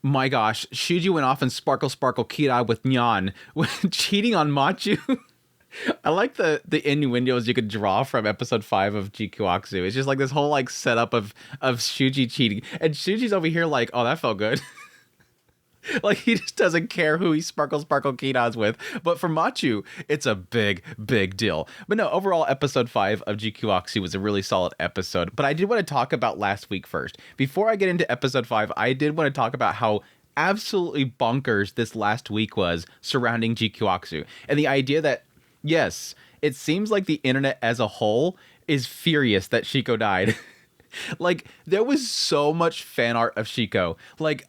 My gosh, Shuuji went off and sparkle Kidou with Nyaan cheating on Machu. I like the innuendos you could draw from episode 5 of GQuuuuuuX. It's just like this whole like setup of Shuuji cheating, and Shuji's over here like, oh, that felt good. Like he just doesn't care who he sparkle Kidou's with. But for Machu, it's a big deal. But no, overall, episode 5 of GQuuuuuX was a really solid episode. But I did want to talk about last week first. Before I get into episode 5, I did want to talk about how absolutely bonkers this last week was surrounding GQuuuuuX. And the idea that, yes, it seems like the internet as a whole is furious that Shiiko died. Like, there was so much fan art of Shiiko. Like,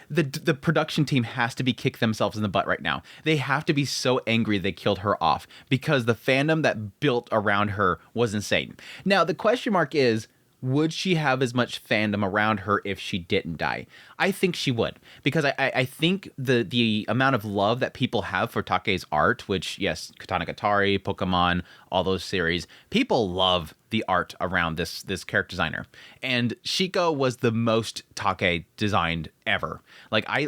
the production team has to be kicking themselves in the butt right now. They have to be so angry they killed her off because the fandom that built around her was insane. Now, the question mark is, would she have as much fandom around her if she didn't die? I think she would, because I think the amount of love that people have for Take's art, which, yes, Katanagatari, Pokemon, all those series, people love the art around this character designer. And Shiiko was the most Take designed ever. Like, I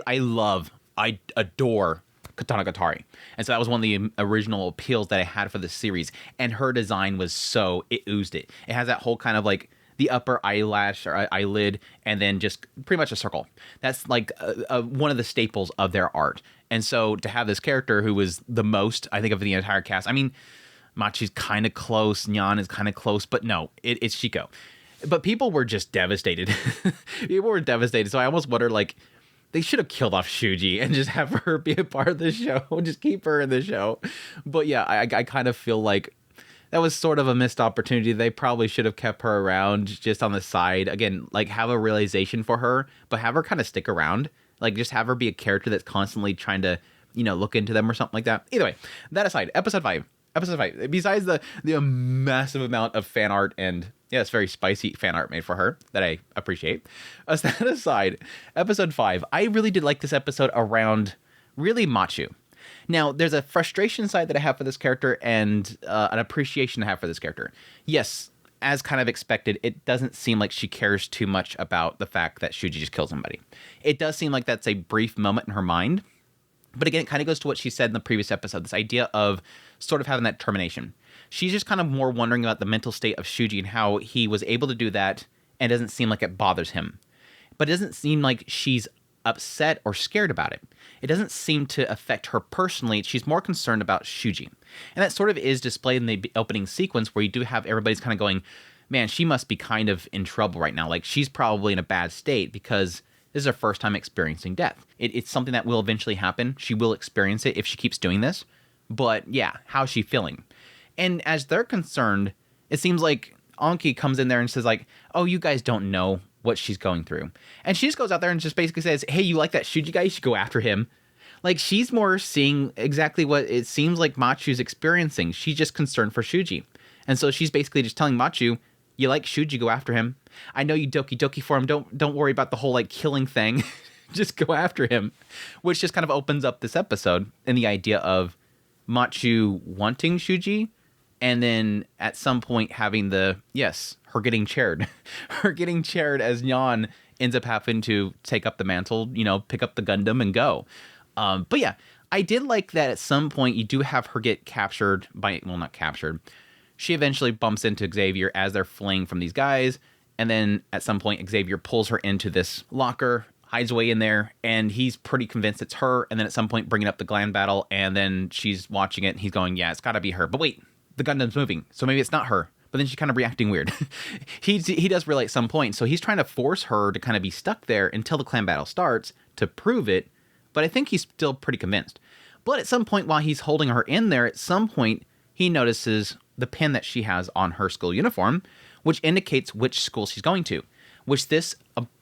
adore Katanagatari. And so that was one of the original appeals that I had for the series. And her design was so, it oozed it. It has that whole kind of like the upper eyelash or eyelid, and then just pretty much a circle. That's like one of the staples of their art. And so to have this character who was the most, I think, of the entire cast, I mean, Machi's kind of close, Nyaan is kind of close, but no, it's Shiiko. But people were just devastated. People were devastated. So I almost wonder, like, they should have killed off Shuuji and just have her be a part of the show. Just keep her in the show. But yeah, I kind of feel like that was sort of a missed opportunity. They probably should have kept her around just on the side. Again, like, have a realization for her, but have her kind of stick around. Like, just have her be a character that's constantly trying to, you know, look into them or something like that. Either way, that aside, episode 5. Besides the massive amount of fan art and, yeah, it's very spicy fan art made for her that I appreciate. As that aside, episode 5, I really did like this episode around really Machu. Now, there's a frustration side that I have for this character and an appreciation I have for this character. Yes, as kind of expected, it doesn't seem like she cares too much about the fact that Shuuji just killed somebody. It does seem like that's a brief moment in her mind. But again, it kind of goes to what she said in the previous episode, this idea of sort of having that determination. She's just kind of more wondering about the mental state of Shuuji and how he was able to do that, and it doesn't seem like it bothers him. But it doesn't seem like she's upset or scared about it. It doesn't seem to affect her personally. She's more concerned about Shuuji. And that sort of is displayed in the opening sequence where you do have everybody's kind of going, man, she must be kind of in trouble right now. Like, she's probably in a bad state because this is her first time experiencing death. It's something that will eventually happen. She will experience it if she keeps doing this. But yeah, how's she feeling? And as they're concerned, it seems like Anki comes in there and says like, oh, you guys don't know what she's going through. And she just goes out there and just basically says, hey, you like that Shuuji guy? You should go after him. Like, she's more seeing exactly what it seems like Machu's experiencing. She's just concerned for Shuuji. And so she's basically just telling Machu, you like Shuuji, go after him. I know you doki for him. Don't worry about the whole like killing thing. Just go after him. Which just kind of opens up this episode and the idea of Machu wanting Shuuji, and then at some point having her getting chaired. Her getting chaired as Nyaan ends up having to take up the mantle, you know, pick up the Gundam and go. But yeah, I did like that at some point you do have her get captured by, well, not captured. She eventually bumps into Xavier as they're fleeing from these guys. And then at some point, Xavier pulls her into this locker, hides away in there, and he's pretty convinced it's her. And then at some point, bringing up the gland battle, and then she's watching it, and he's going, yeah, it's got to be her. But wait, the Gundam's moving, so maybe it's not her. But then she's kind of reacting weird. He does realize at some point, so he's trying to force her to kind of be stuck there until the clan battle starts to prove it. But I think he's still pretty convinced. But at some point, while he's holding her in there, at some point, he notices the pin that she has on her school uniform, which indicates which school she's going to, which this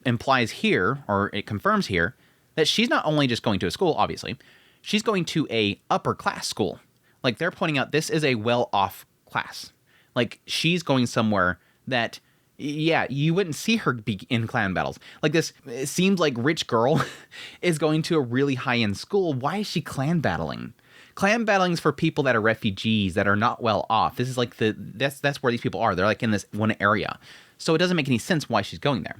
implies here, or it confirms here, that she's not only just going to a school, obviously, she's going to a upper class school. Like, they're pointing out this is a well-off class. Like, she's going somewhere that, yeah, you wouldn't see her be in clan battles. Like, this, it seems like rich girl is going to a really high-end school. Why is she clan battling? Clan battling is for people that are refugees, that are not well off. This is like that's where these people are. They're like in this one area. So it doesn't make any sense why she's going there.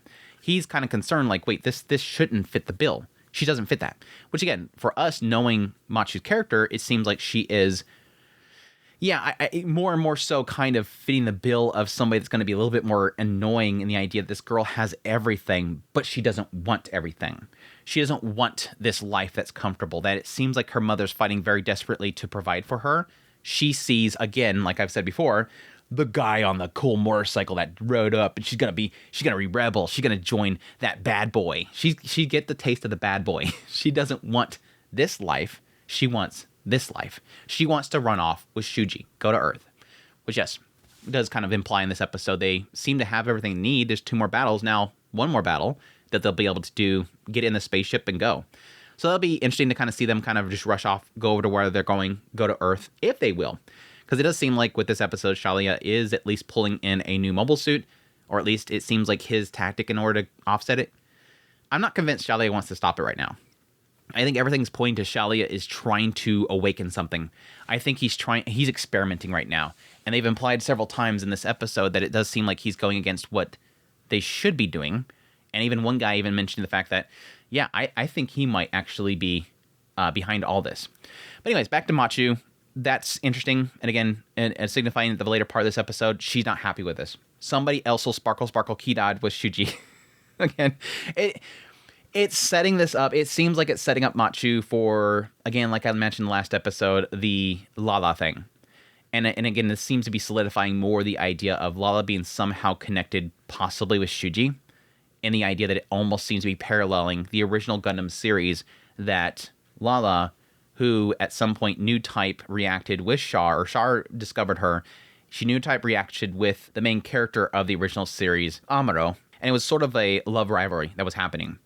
he's kind of concerned, like, wait, this shouldn't fit the bill. She doesn't fit that. Which, again, for us, knowing Machu's character, it seems like she is, more and more so kind of fitting the bill of somebody that's going to be a little bit more annoying in the idea that this girl has everything, but she doesn't want everything. She doesn't want this life that's comfortable, that it seems like her mother's fighting very desperately to provide for her. She sees, again, like I've said before, the guy on the cool motorcycle that rode up, and she's gonna be rebel. She's gonna join that bad boy. She get the taste of the bad boy. She doesn't want this life. She wants this life. She wants to run off with Shuuji, go to Earth, which, yes, does kind of imply in this episode they seem to have everything they need. There's 2 more battles now, 1 more battle that they'll be able to get in the spaceship and go. So that'll be interesting to kind of see them kind of just rush off, go over to where they're going, go to Earth, if they will. Because it does seem like with this episode, Challia is at least pulling in a new mobile suit, or at least it seems like his tactic in order to offset it. I'm not convinced Challia wants to stop it right now. I think everything's pointing to Challia is trying to awaken something. I think he's experimenting right now. And they've implied several times in this episode that it does seem like he's going against what they should be doing. And even one guy even mentioned the fact that, I think he might actually be behind all this. But anyways, back to Machu. That's interesting. And again, and signifying that the later part of this episode, she's not happy with this. Somebody else will sparkle Kidou with Shuuji. Again, it's setting this up. It seems like it's setting up Machu for, again, like I mentioned in the last episode, the Lala thing. And again, this seems to be solidifying more the idea of Lala being somehow connected possibly with Shuuji. And the idea that it almost seems to be paralleling the original Gundam series, that Lala, who at some point New Type reacted with Char, or Char discovered her, she New Type reacted with the main character of the original series, Amuro, and it was sort of a love rivalry that was happening.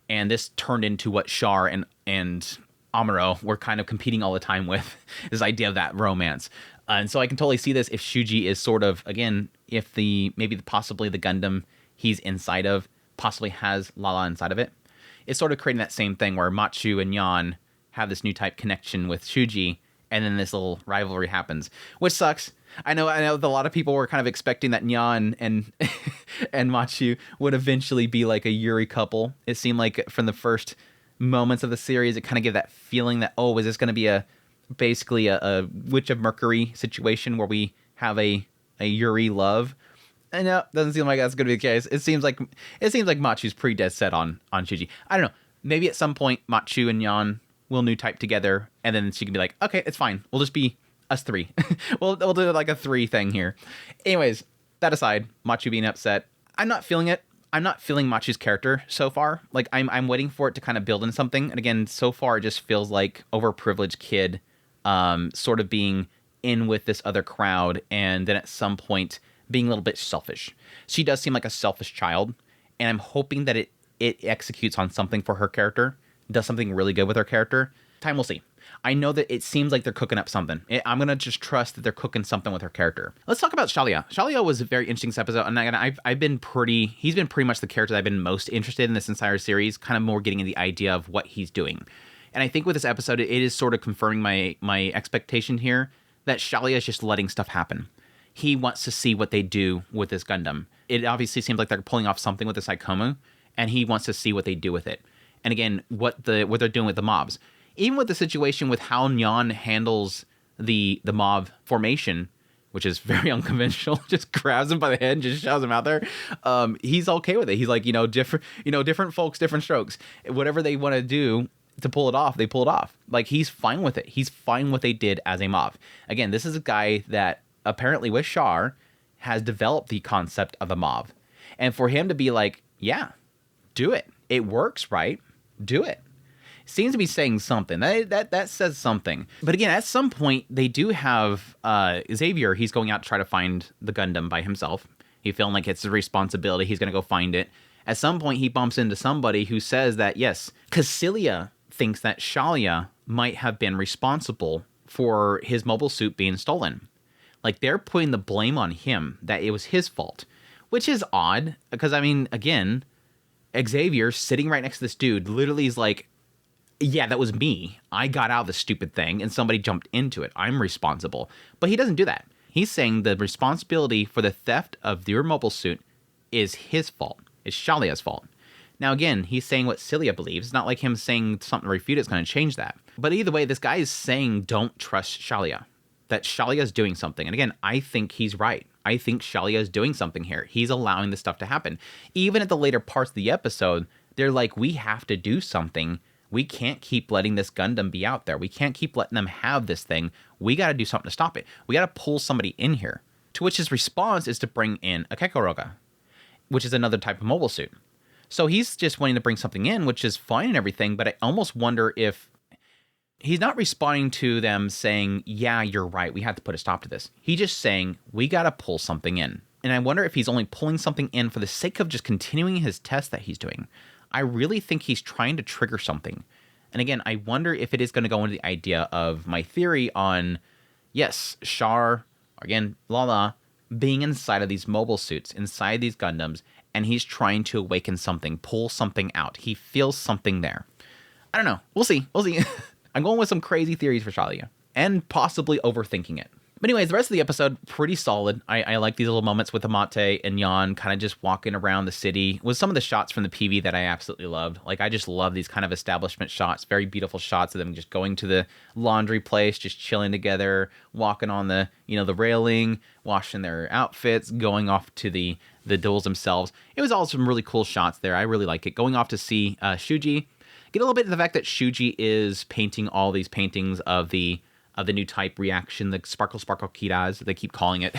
And this turned into what Char and Amuro were kind of competing all the time with, this idea of that romance. And so I can totally see this if Shuuji is sort of, again, if possibly the Gundam he's inside of possibly has Lala inside of it. It's sort of creating that same thing where Machu and Nyaan have this New Type connection with Shuuji, and then this little rivalry happens, which sucks. I know that a lot of people were kind of expecting that Nyaan and and Machu would eventually be like a Yuri couple. It seemed like from the first moments of the series, it kind of gave that feeling that, is this going to be basically a Witch of Mercury situation where we have a Yuri love? And no, doesn't seem like that's going to be the case. It seems like Machu's pretty dead set on Shuuji. I don't know. Maybe at some point Machu and Nyaan will New Type together, and then she can be like, okay, it's fine. We'll just be us 3. we'll do like a 3 thing here. Anyways, that aside, Machu being upset, I'm not feeling it. I'm not feeling Machu's character so far. Like I'm waiting for it to kind of build in something. And again, so far it just feels like overprivileged kid, sort of being in with this other crowd, and then at some point being a little bit selfish. She does seem like a selfish child, and I'm hoping that it executes on something for her character, does something really good with her character. Time will see. I know that it seems like they're cooking up something. I'm going to just trust that they're cooking something with her character. Let's talk about Challia. Challia was a very interesting this episode, and he's been pretty much the character that I've been most interested in this entire series, kind of more getting in the idea of what he's doing. And I think with this episode, it is sort of confirming my expectation here that Challia is just letting stuff happen. He wants to see what they do with this Gundam. It obviously seems like they're pulling off something with the Saikomu, and he wants to see what they do with it. And again, what they're doing with the mobs. Even with the situation with how Nyaan handles the mob formation, which is very unconventional, just grabs him by the head and just shoves him out there. He's okay with it. He's like, different folks, different strokes. Whatever they want to do to pull it off, they pull it off. Like, he's fine with it. He's fine what they did as a mob. Again, this is a guy that apparently with Char has developed the concept of a mob. And for him to be like, yeah, do it. It works, right? Do it. Seems to be saying something. That says something. But again, at some point, they do have Xavier. He's going out to try to find the Gundam by himself. He feeling like it's a responsibility. He's going to go find it. At some point, he bumps into somebody who says that, yes, Challia thinks that Challia might have been responsible for his mobile suit being stolen. Like, they're putting the blame on him, that it was his fault. Which is odd, because, I mean, again, Xavier sitting right next to this dude literally is like, yeah, that was me. I got out of the stupid thing and somebody jumped into it. I'm responsible. But he doesn't do that. He's saying the responsibility for the theft of your mobile suit is his fault. It's Challia's fault. Now, again, he's saying what Challia believes. It's not like him saying something to refute it's going to change that. But either way, this guy is saying don't trust Challia, that Challia is doing something. And again, I think he's right. I think Challia is doing something here. He's allowing this stuff to happen. Even at the later parts of the episode, they're like, we have to do something. We can't keep letting this Gundam be out there. We can't keep letting them have this thing. We got to do something to stop it. We got to pull somebody in here. To which his response is to bring in a Kekoroga, which is another type of mobile suit. So he's just wanting to bring something in, which is fine and everything, but I almost wonder if he's not responding to them saying, yeah, you're right, we have to put a stop to this. He's just saying, we got to pull something in. And I wonder if he's only pulling something in for the sake of just continuing his test that he's doing. I really think he's trying to trigger something. And again, I wonder if it is going to go into the idea of my theory on, yes, Char, again, Lala, being inside of these mobile suits, inside these Gundams, and he's trying to awaken something, pull something out. He feels something there. I don't know. We'll see. We'll see. I'm going with some crazy theories for Challia, and possibly overthinking it. But anyways, the rest of the episode, pretty solid. I like these little moments with Amate and Nyaan kind of just walking around the city with some of the shots from the PV that I absolutely loved. Like, I just love these kind of establishment shots, very beautiful shots of them just going to the laundry place, just chilling together, walking on the, the railing, washing their outfits, going off to the duels themselves. It was all some really cool shots there. I really like it. Going off to see Shuuji. Get a little bit of the fact that Shuuji is painting all these paintings of the new type reaction, the sparkle Kiras, they keep calling it.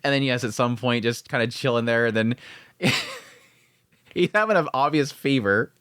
And then, yes, at some point, just kind of chilling there, and then he's having an obvious fever.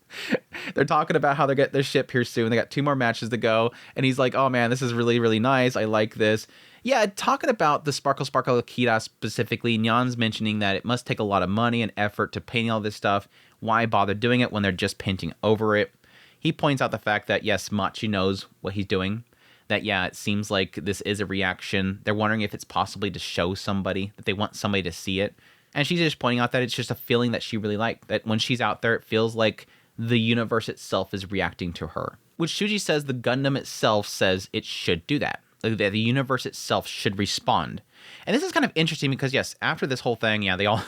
They're talking about how they get their ship here soon. They got 2 more matches to go. And he's like, oh man, this is really, really nice. I like this. Yeah, talking about the sparkle Kira specifically, Nyan's mentioning that it must take a lot of money and effort to paint all this stuff. Why bother doing it when they're just painting over it? He points out the fact that, yes, Machu knows what he's doing. That, yeah, it seems like this is a reaction. They're wondering if it's possibly to show somebody, that they want somebody to see it. And she's just pointing out that it's just a feeling that she really liked. That when she's out there, it feels like the universe itself is reacting to her. Which Shuuji says the Gundam itself says it should do that. That the universe itself should respond. And this is kind of interesting because, yes, after this whole thing, yeah, they all...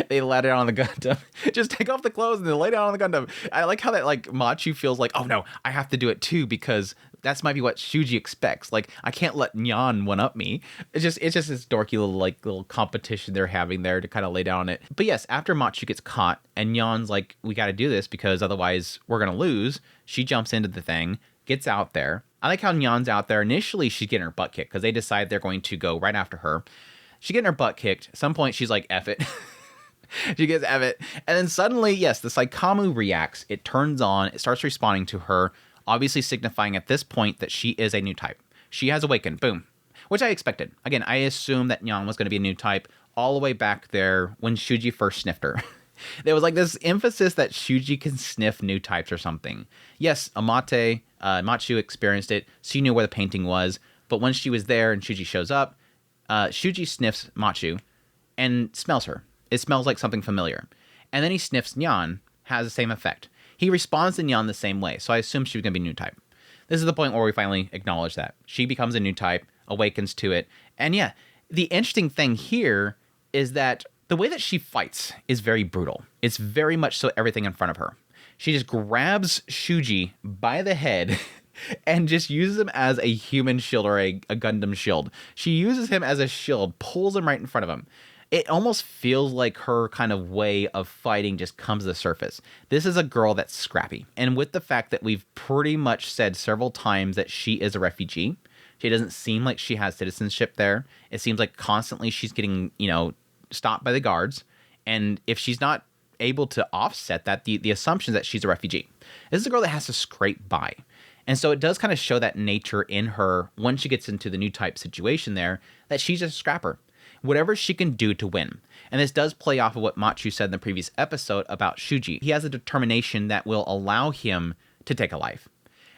they let it on the Gundam. Just take off the clothes and they lay down on the Gundam. I like how that, like, Machu feels like, oh no, I have to do it too, because that's might be what Shuuji expects. Like, I can't let Nyaan one-up me. It's just this dorky little competition they're having there to kind of lay down on it. But yes, after Machu gets caught and Nyan's like, we got to do this because otherwise we're going to lose, she jumps into the thing, gets out there. I like how Nyan's out there. Initially, she's getting her butt kicked because they decide they're going to go right after her. She's getting her butt kicked. At some point, she's like, F it. She gets F it. And then suddenly, yes, the Saikamu reacts. It turns on. It starts responding to her, obviously signifying at this point that she is a new type. She has awakened. Boom. Which I expected. Again, I assumed that Nyaan was going to be a new type all the way back there when Shuuji first sniffed her. There was like this emphasis that Shuuji can sniff new types or something. Yes, Machu experienced it. She knew where the painting was. But when she was there and Shuuji shows up, Shuuji sniffs Machu and smells her. It smells like something familiar. And then he sniffs Nyaan, has the same effect. He responds to Nyaan the same way, so I assume she was going to be a new type. This is the point where we finally acknowledge that. She becomes a new type, awakens to it. And yeah, the interesting thing here is that the way that she fights is very brutal. It's very much so everything in front of her. She just grabs Shuuji by the head and just uses him as a human shield or a Gundam shield. She uses him as a shield, pulls him right in front of him. It almost feels like her kind of way of fighting just comes to the surface. This is a girl that's scrappy. And with the fact that we've pretty much said several times that she is a refugee, she doesn't seem like she has citizenship there. It seems like constantly she's getting, stopped by the guards. And if she's not able to offset that, the assumption that she's a refugee. This is a girl that has to scrape by. And so it does kind of show that nature in her when she gets into the new type situation there, that she's just a scrapper. Whatever she can do to win. And this does play off of what Machu said in the previous episode about Shuuji. He has a determination that will allow him to take a life.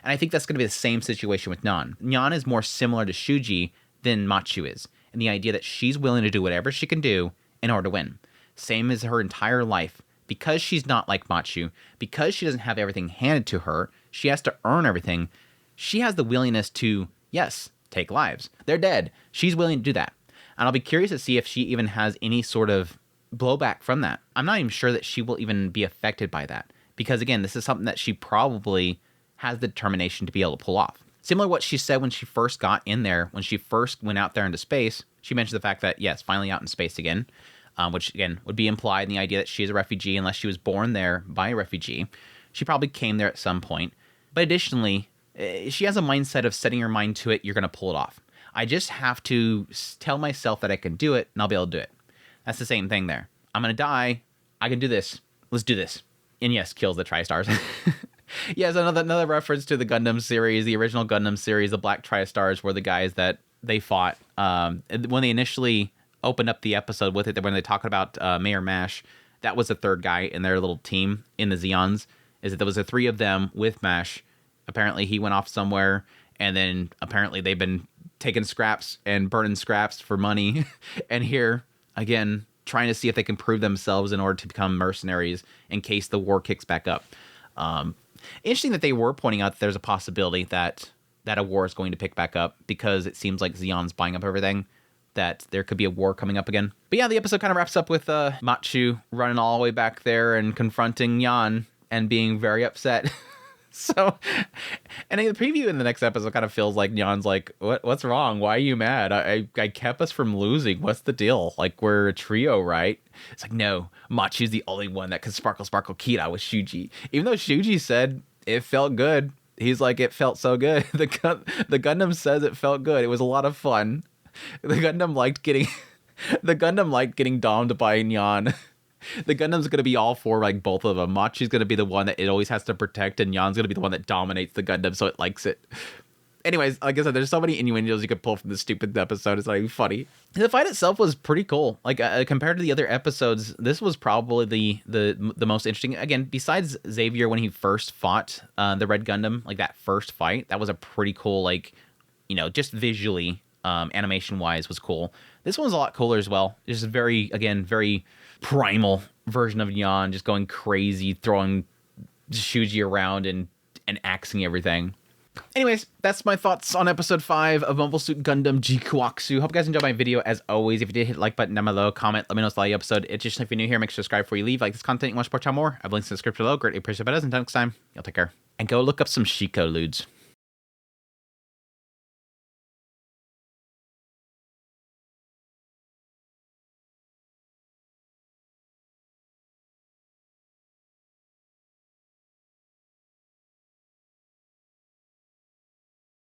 And I think that's going to be the same situation with Nyaan. Nyaan is more similar to Shuuji than Machu is. And the idea that she's willing to do whatever she can do in order to win. Same as her entire life. Because she's not like Machu, because she doesn't have everything handed to her, she has to earn everything. She has the willingness to, yes, take lives. They're dead. She's willing to do that. And I'll be curious to see if she even has any sort of blowback from that. I'm not even sure that she will even be affected by that. Because again, this is something that she probably has the determination to be able to pull off. Similar to what she said when she first got in there, when she first went out there into space, she mentioned the fact that, yes, finally out in space again, which again would be implied in the idea that she is a refugee unless she was born there by a refugee. She probably came there at some point. But additionally, she has a mindset of setting her mind to it, you're going to pull it off. I just have to tell myself that I can do it, and I'll be able to do it. That's the same thing there. I'm going to die. I can do this. Let's do this. And yes, kills the Tri-Stars. Yes, another reference to the Gundam series, the original Gundam series. The Black Tri-Stars were the guys that they fought. When they initially opened up the episode with it, when they talked about Mayor Mash, that was the third guy in their little team in the Zeons, is that there was the three of them with Mash. Apparently he went off somewhere, and then apparently they've been taking scraps and burning scraps for money. And here, again, trying to see if they can prove themselves in order to become mercenaries in case the war kicks back up. Interesting that they were pointing out that there's a possibility that a war is going to pick back up, because it seems like Zeon's buying up everything, that there could be a war coming up again. But yeah, the episode kind of wraps up with Machu running all the way back there and confronting Nyaan and being very upset. So, and the preview in the next episode kind of feels like Nyan's like, what's wrong? Why are you mad? I kept us from losing. What's the deal? Like, we're a trio, right? It's like, no, Machu's the only one that can sparkle Kidou with Shuuji. Even though Shuuji said it felt good. He's like, it felt so good. The Gundam says it felt good. It was a lot of fun. The Gundam liked getting domed by Nyaan. The Gundam's going to be all for like both of them. Machi's going to be the one that it always has to protect, and Nyan's going to be the one that dominates the Gundam, so it likes it. Anyways, like I said, there's so many innuendos you could pull from this stupid episode. It's not even funny. The fight itself was pretty cool. Like compared to the other episodes, this was probably the most interesting. Again, besides Xavier when he first fought the Red Gundam, like that first fight, that was a pretty cool, like, you know, just visually, animation wise was cool. This one was a lot cooler as well. It's just very primal version of Nyaan, just going crazy, throwing Shuuji around and axing everything. Anyways, that's my thoughts on episode 5 of Mobile Suit Gundam GQuuuuuuX. Hope you guys enjoyed my video. As always, if you did, hit the like button down below, comment, let me know it's the episode. Additionally, if you're new here, make sure to subscribe before you leave. Like this content, you want to support channel more, I have links in the description below. Greatly appreciate it. But until next time, y'all take care. And go look up some Shiiko ludes.